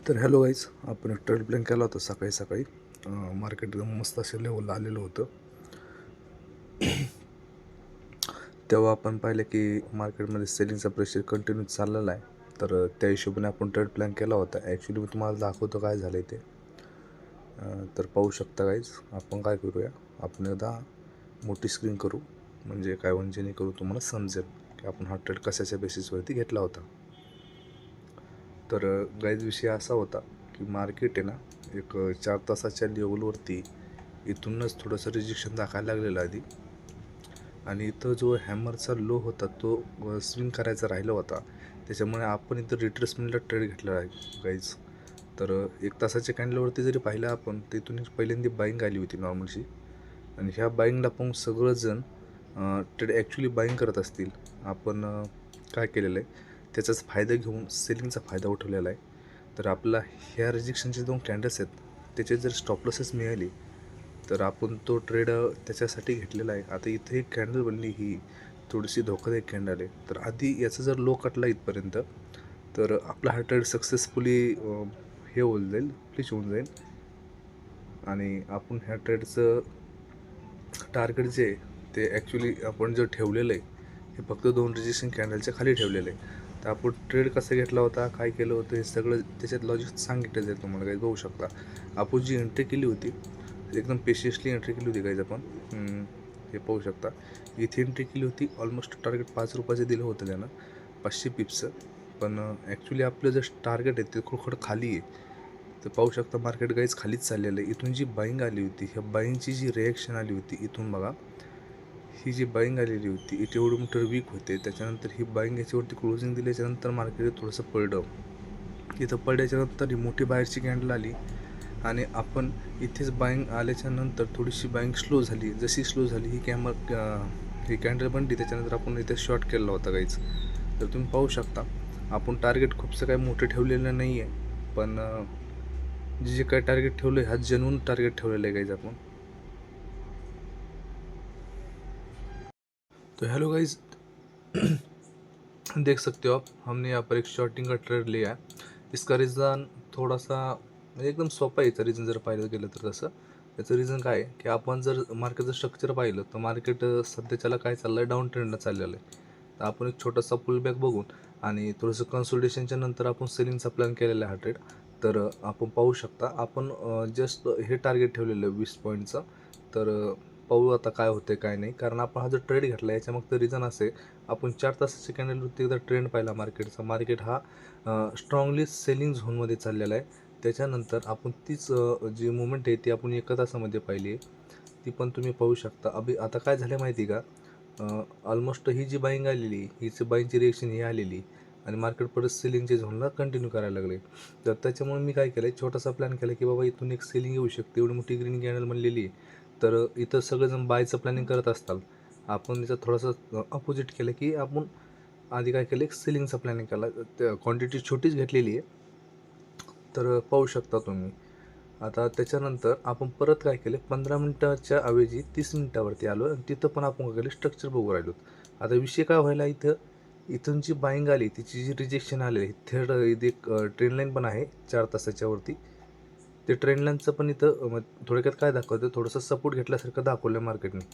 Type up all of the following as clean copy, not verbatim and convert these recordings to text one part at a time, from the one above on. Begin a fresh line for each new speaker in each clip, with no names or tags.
तर hello guys, आपण एक ट्रेड प्लॅन केला होता सकाळी सकाळी. मार्केट एकदम मस्त असे लेवलला आलेलं होतं. तेव्हा आपण पाहिलं की मार्केटमध्ये सेलिंगचा प्रेशर कंटिन्यू चाललेला आहे. तर त्या हिशोबाने आपण ट्रेड प्लॅन केला होता. ॲक्च्युली मी तुम्हाला दाखवतो काय झालं आहे ते. तर पाहू शकता गाईज, आपण काय करूया, आपण एकदा मोठी स्क्रीन करू, म्हणजे काय जेणेकरून तुम्हाला समजेल की आपण हा ट्रेड कशाच्या बेसिसवरती घेतला होता. तर गाईज विषय असा होता की मार्केट आहे ना, एक 4 तासाच्या लेवलवरती इथूनच थोडंसं रिजेक्शन दाखवायला लागलेलं आधी. आणि इथं जो हॅमरचा लो होता तो स्विंग करायचा राहिला होता. त्याच्यामुळे आपण इथं रिट्रेसमेंटला ट्रेड घेतला आहे गाईज. तर 1 तासाच्या कॅन्डलवरती जरी पाहिलं आपण, तर इथून पहिल्यांदा बाईंग आली होती नॉर्मलशी. आणि ह्या बाईंगला पाहून सगळंजण ट्रेड ॲक्च्युली बाईंग करत असतील. आपण काय केलेलं आहे, त्याचाच फायदा घेऊन सेलिंगचा फायदा उठवलेला आहे. तर आपला ह्या रिजेक्शनचे 2 कॅन्डल्स आहेत, त्याचे जर स्टॉप लॉसेस मिळाली तर आपण तो ट्रेड त्याच्यासाठी घेतलेला आहे. आता इथे एक कॅन्डल बनली, ही थोडीशी धोकादायक कॅन्डल आहे. तर आधी याचा जर लो कटला इथपर्यंत, तर आपला हा ट्रेड सक्सेसफुली हे होऊन जाईल, फ्लिच होऊन जाईल. आणि आपण ह्या ट्रेडचं टार्गेट जे आहे ते ॲक्च्युली आपण जे ठेवलेलं आहे, हे फक्त 2 रिजेक्शन कॅन्डलच्या खाली ठेवलेलं आहे. तर आपण ट्रेड कसा घेतला होता, काय केलं होतं, हे सगळं त्याच्यात लॉजिक सांगितलं जाईल तुम्हाला. काही बघू शकता, आपण जी एंट्री केली होती एकदम पेशियसली एंट्री केली होती गाईज आपण. हे पाहू शकता, इथे एंट्री केली होती. ऑलमोस्ट टार्गेट 5 रुपयाचं दिलं होतं त्यानं, 500 पिप्सचं. पण ॲक्च्युली आपलं जे टार्गेट आहे ते थोडं खाली आहे. तर पाहू शकता मार्केट गाईज खालीच चाललेलं आहे. इथून जी बाईंग आली होती, ह्या बाईंगची जी रिॲक्शन आली होती इथून बघा, ही जी बाईंग आलेली होती इथे एवढं मोठं वीक होते. त्याच्यानंतर ही बाईंग याच्यावरती क्लोजिंग दिल्याच्यानंतर मार्केट थोडंसं पडलं. इथं पडल्याच्यानंतर ही मोठी बाहेरची कॅन्डल आली आणि आपण इथेच बाईंग आल्याच्यानंतर थोडीशी बाईंग स्लो झाली. जशी स्लो झाली ही कॅन्डल बनली, त्याच्यानंतर आपण इथे शॉर्ट केला होता गाईज. तर तुम्ही पाहू शकता, आपण टार्गेट खूपसं काही मोठं ठेवलेलं नाही आहे, पण जे काही टार्गेट ठेवलं आहे हा जेन्युइन टार्गेट ठेवलेलं आहे गाईज आपण. तो हेलो गाइज, देख सकते हो आप, हमने यहाँ पर एक शॉर्टिंग का ट्रेड लिया है. इसका रीज़न थोडासा म्हणजे एकदम सोपा आहे. याचं रीज़न जर पाहिलं गेलं तर तसं याचं रीज़न काय आहे की आपण जर मार्केटचं स्ट्रक्चर पाहिलं तर मार्केट सध्याच्याला काय चाललं आहे, डाऊन ट्रेंडला चाललेलं आहे. तर आपण एक छोटासा पुलबॅक बघून आणि थोडंसं कन्सोलिडेशनच्या नंतर आपण सेलिंगचा प्लॅन केलेला आहे हा ट्रेड. तर आपण पाहू शकता, आपण जस्ट हे टार्गेट ठेवलेलं आहे 20 पॉईंटचं. तर पाहू आता काय होते काय नाही, कारण आपण हा जो ट्रेड घेतला याच्या मागचं रिझन असे, आपण 4 तासाच्या कॅन्डलवरती एकदा ट्रेंड पाहिला मार्केटचा. मार्केट हा स्ट्रॉंगली सेलिंग झोनमध्ये चाललेला आहे. त्याच्यानंतर आपण तीच जी मुवमेंट आहे ती आपण 1 तासामध्ये पाहिली आहे. ती पण तुम्ही पाहू शकता. आता काय झालं माहिती का, ऑलमोस्ट ही जी बाईंग आलेली, हीच बाईंगची रिएक्शन ही आलेली आणि मार्केट परत सेलिंगच्या झोनला कंटिन्यू करायला लागले. तर त्याच्यामुळे मी काय केलं, छोटासा प्लॅन केला की बाबा इथून एक सेलिंग येऊ शकते. एवढी मोठी ग्रीन कॅन्डल बनलेली आहे, तर इथं सगळेजण बायचं प्लॅनिंग करत असतात. आपण त्याचं थोडंसं अपोजिट केलं की आपण आधी काय केलं, एक सेलिंगचा प्लॅनिंग केला. क्वांटिटी छोटीच घेतलेली आहे. तर पाहू शकता तुम्ही. आता त्याच्यानंतर आपण परत काय केलं, 15 मिनिटाच्या ऐवजी 30 मिनिटावरती आलो आणि तिथं पण आपण काय केलं, स्ट्रक्चर बघू राहिलो. आता विषय काय व्हायला इथं, इथून जी बाईंग आली तिची जी रिजेक्शन आलेली थर्ड, इथे एक ट्रेंड लाईन पण आहे 4 तासाच्या वरती. ते ट्रेंड लाईनचं पण इथं थोडक्यात काय दाखवतं, थोडंसं सपोर्ट घेतल्यासारखं दाखवलं मार्केटने.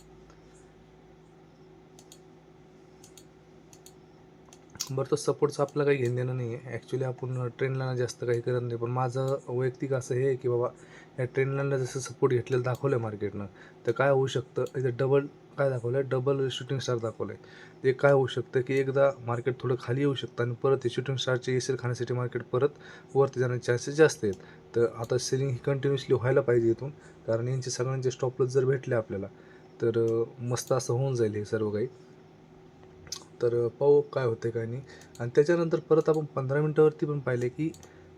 बरं, तर सपोर्टचं आपलं काही घेणं देणं नाही आहे. ॲक्च्युली आपण ट्रेंडला जास्त काही करत नाही. पण माझं वैयक्तिक असं हे आहे की बाबा, या ट्रेंडला जसं सपोर्ट घेतलेलं दाखवलं आहे मार्केटनं, तर काय होऊ शकतं, इथं डबल काय दाखवलं आहे, डबल शूटिंग स्टार दाखवलं आहे. ते काय होऊ शकतं की एकदा मार्केट थोडं खाली येऊ शकतं आणि परत हे शूटिंग स्टारचे एसेल खाण्यासाठी मार्केट परत वरती जाण्याचे चान्सेस जास्त आहेत. तर आता सेलिंग ही कंटिन्युअसली व्हायला पाहिजे इथून, कारण यांचे सगळ्यांचे स्टॉप लॉस जर भेटले आपल्याला तर मस्त असं होऊन जाईल हे सर्व काही. तर पाहू काय होते काय नाही. आणि त्याच्यानंतर परत आपण 15 मिनटावरती पण पाहिले की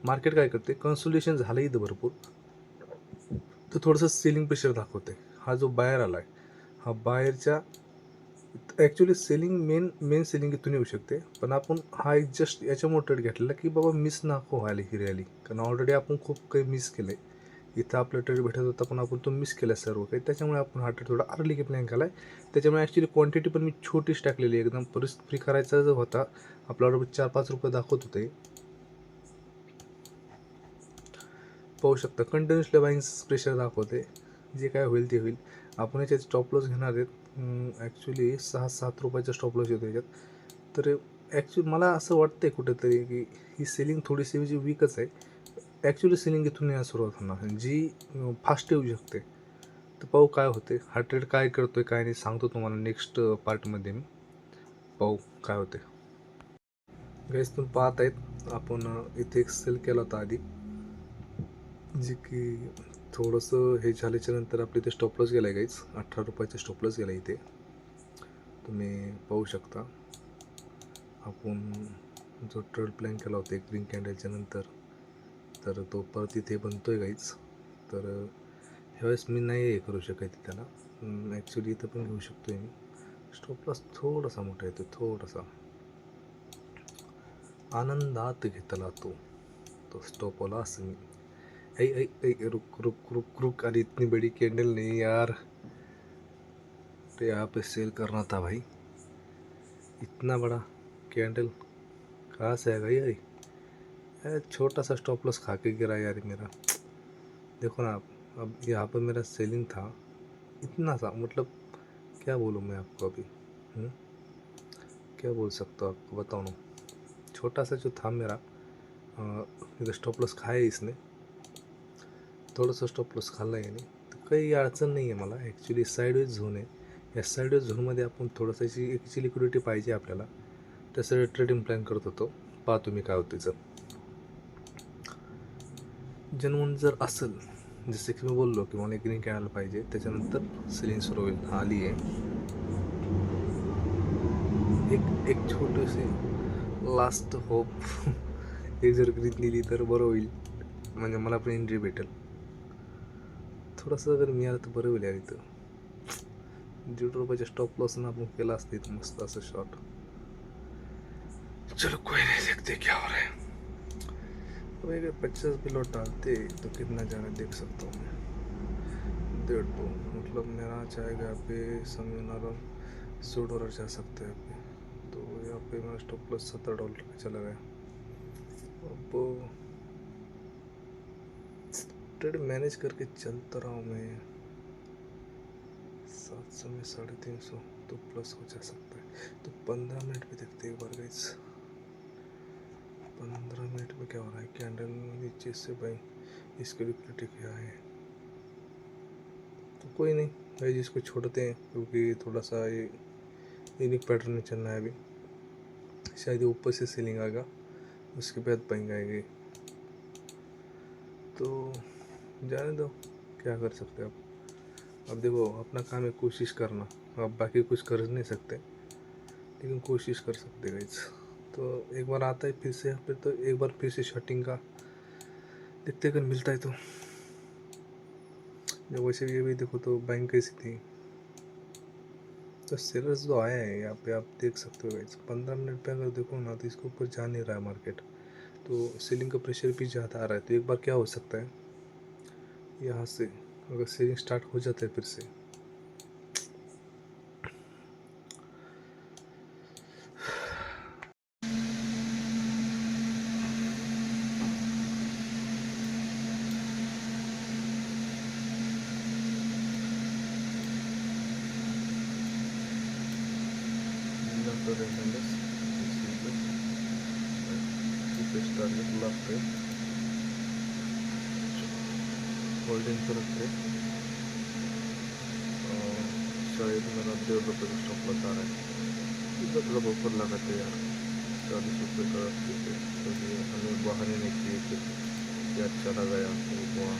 मार्केट काय करते, कन्सोलिडेशन झालं इथं भरपूर, तर थोडंसं सेलिंग प्रेशर दाखवते. हा जो बायर आला आहे, हा बायरच्या ॲक्च्युली सेलिंग मेन सेलिंग इथून येऊ शकते. पण आपण हा एक जस्ट याच्यामुळे ट्रेड घेतलेला की बाबा मिस नको व्हायला ही रॅली, कारण ऑलरेडी आपण खूप काही मिस केलं आहे. इथं आपला ट्रेड भेटत होता पण आपण तो मिस केला सर्व काही. त्याच्यामुळे आपण हा ट्रेड थोडा अर्ली की प्लॅन केला आहे. त्याच्यामुळे ॲक्च्युली क्वांटिटी पण मी छोटीच टाकलेली आहे. एकदम परिस्थिती फ्री करायचा जो होता आपल्याला, ₹4-5 दाखवत होते. पाहू शकता कंटिन्युअसली बाईंग प्रेशर दाखवते. जे काय होईल ते होईल. आपण याच्यात स्टॉप लॉस घेणार आहेत. ॲक्च्युली 6-7 रुपयाचा स्टॉप लॉस येतो याच्यात. तर ॲक्च्युली मला असं वाटतं आहे कुठेतरी की ही सेलिंग थोडीशी म्हणजे वीकच आहे. ॲक्च्युली सेलिंग इथून यायला सुरुवात होणार जी फास्ट येऊ शकते. तर पाहू काय होते. हा ट्रेड काय करतो आहे काय नाही सांगतो तुम्हाला नेक्स्ट पार्टमध्ये मी. पाहू काय होते. गाईज तुम्ही पाहत आहेत आपण इथे एक सेल केला होता आधी, जे की थोडंसं हे झाल्याच्या नंतर आपल्या इथे स्टॉप लॉस गेला आहे गाईज. 18 रुपयाचा स्टॉप लॉस गेला इथे तुम्ही पाहू शकता. आपण जो ट्रेड प्लॅन केला होता एक ग्रीन कॅन्डलच्या नंतर, तर तो परत इथे बनतो आहे गाईज. तर ह्यावेळेस मी नाही हे करू शकत त्याला. ॲक्च्युली इथं पण घेऊ शकतो आहे मी. स्टॉप लॉस थोडासा मोठा येतो, थोडासा आनंदात घेतला तो स्टॉपवाला असं मी. ऐ ऐ ऐ रुक रुक रुक रुक, अरे इतनी बड़ी कैंडल नहीं यार. तो यहाँ पे सेल करना था भाई. इतना बड़ा कैंडल कहाँ से आएगा यार. अरे छोटा सा स्टॉप लॉस खा के गिरा यार मेरा. देखो ना आप, अब यहाँ पर मेरा सेलिंग था इतना सा, मतलब क्या बोलूँ मैं आपको अभी. क्या बोल सकता हूँ आपको, बताओ ना. छोटा सा जो था मेरा इधर स्टॉप लॉस खाया इसने, थोडंसं स्टॉप लॉस खाल्ला याने. तर काही अडचण नाही आहे मला. ॲक्च्युली साईडवेज झोन आहे. या साईडवेज झोनमध्ये आपण थोडंसं याची लिक्विडिटी पाहिजे आपल्याला. त्यासाठी ट्रेडिंग प्लॅन करत होतो. पाहतो मी काय होतं त्याचं. जेन्युइन जर असेल, जसं की मी बोललो की मला ग्रीन कॅनल पाहिजे, त्याच्यानंतर सेलिंग सुरू होईल. आली आहे एक छोटीशी लास्ट होप. एक जर ग्रीन लिहिली तर बरं होईल, म्हणजे मला पण एंट्री भेटेल. थोडंसं अगर मिळालं तर बरं होईल यार. इथं 1.5 रुपयाच्या स्टॉप लॉसनं आपण केला असतं इथं मस्त असं शॉर्ट. चलो कोई नहीं, देखते क्या हो रहा है. तो अगर 50 भी लौट डालते तो कितना जाना देख सकता हूँ मैं. 1.5, मतलब मेरा जाएगा यहाँ पे समझना $100 जा सकते हैं यहाँ पे. तो यहाँ पे मेरा स्टॉप लॉस $70 पे चला गया. अब ट्रेड मैनेज करके चलता रहा हूँ मैं. 700 में 350 तो प्लस हो जा सकता है. तो 15 मिनट में देखते एक बार गाइस. 15 मिनट में क्या हो रहा है. कैंडल नीचे से भाई इसकी लिक्विडिटी क्या है. तो कोई नहीं भाई, जिसको छोड़ते हैं क्योंकि थोड़ा सा ये यूनिक पैटर्न में चलना है अभी. शायद ऊपर से सेलिंग आएगा, उसके बाद बाइंग आएगी. तो जाने दो, क्या कर सकते हैं आप. अब देखो अपना काम है कोशिश करना. आप बाकी कुछ कर नहीं सकते, लेकिन कोशिश कर सकते गाइस. तो एक बार आता है फिर से, फिर तो एक बार फिर से शॉर्टिंग का देखते अगर मिलता है तो. जब वैसे ये भी देखो तो बैंक कैसी थी. तो सेलर्स जो आया है यहाँ पे आप देख सकते हो गाइस. 15 मिनट पे अगर देखो ना तो इसके ऊपर जा नहीं रहा है मार्केट. तो सेलिंग का प्रेशर भी ज़्यादा आ रहा है. तो एक बार क्या हो सकता है, यहाँ से अगर सेलिंग स्टार्ट हो जाता है फिर से, लागते होल्डिंग रखते. शायद मेरा 1.5 रुपये का स्टॉप बता रहा है. इधर थोड़ा ऊपर लगाते यार. 40 रुपये का रखते तो ये हमें बहाने नहीं किए थे कि अच्छा लगा यार. हुआ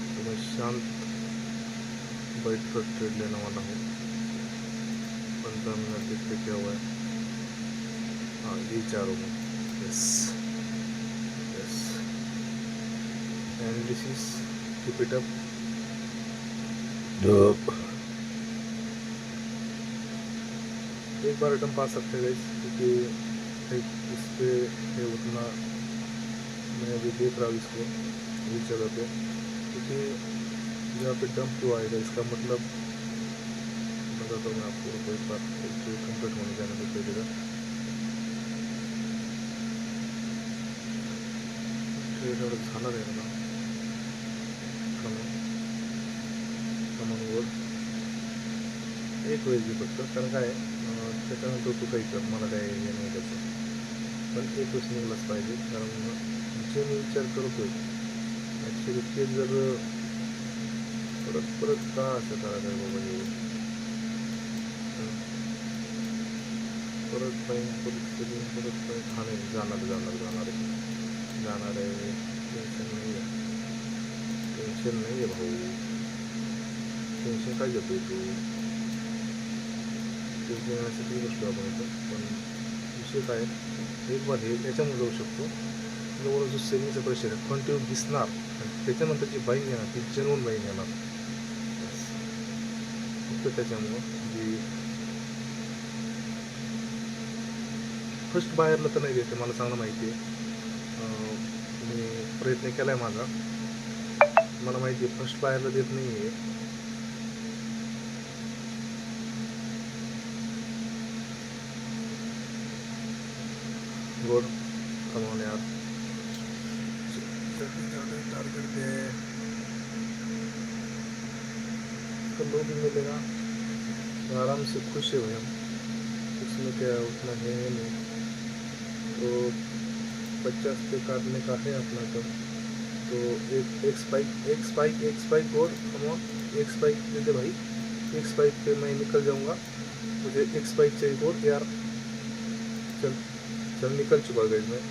तो मैं शांत बैठ कर ट्रेड लेने वाला हूँ. 15 मिनट देखते क्या हुआ है. हाँ ये चारों में. Yes yes. End this is keep it up. एक बार रिटर्न पा सकते हैं क्योंकि इस पर उतना मैं अभी देख रहा हूँ इसको इस जगह पे. क्योंकि यहाँ पे डंप क्यों आएगा, इसका मतलब बताता हूँ मैं आपको. कोई बात कंप्लीट होने जाने को चाहिए. एवढं झालं आहे मला कमन वर एक वेळ घे फक्त, कारण काय त्याच्यानंतर तू काही कर, मला काय हे नाही त्याचं, पण एक वेळेस निघलाच पाहिजे. कारण जे मी विचार करतोय ॲक्च्युली ते जर परत परत का असं करायचं आहे बाबा हे, परत पाहिजे परत खाणे जाणार आहे. टेन्शन नाही आहे भाऊ, टेन्शन काय घेतोय तू? टेन्शन येण्यासाठी बसलो आपण इथं, पण विषय काय एक बार हे याच्यामुळे जाऊ शकतो. जवळ जो सेविंगचा प्रेशर आहे कंटिन्यू दिसणार, आणि त्याच्यानंतर जी बाईंग येणार ती जेन्युइन बाईंग येणार. फक्त त्याच्यामुळं जी फर्स्ट बायरला तर नाही देते, मला चांगलं माहिती आहे. मी प्रयत्न केला आहे माझा, मला माहिती आहे फर्स्ट बायरला देत नाही आहे. गुड, कम ऑन यार, टारगेट पे तो लोग भी मिलेगा तो आराम से खुश है हम, उसमें क्या उतना है नहीं। तो 50 पे काटने का है अपना तो एक स्पाइक और कमॉन, एक स्पाइक दे दे भाई, एक स्पाइक पे मैं निकल जाऊंगा, मुझे एक स्पाइक चाहिए और यार। चल चल निकल चुका गई मैं।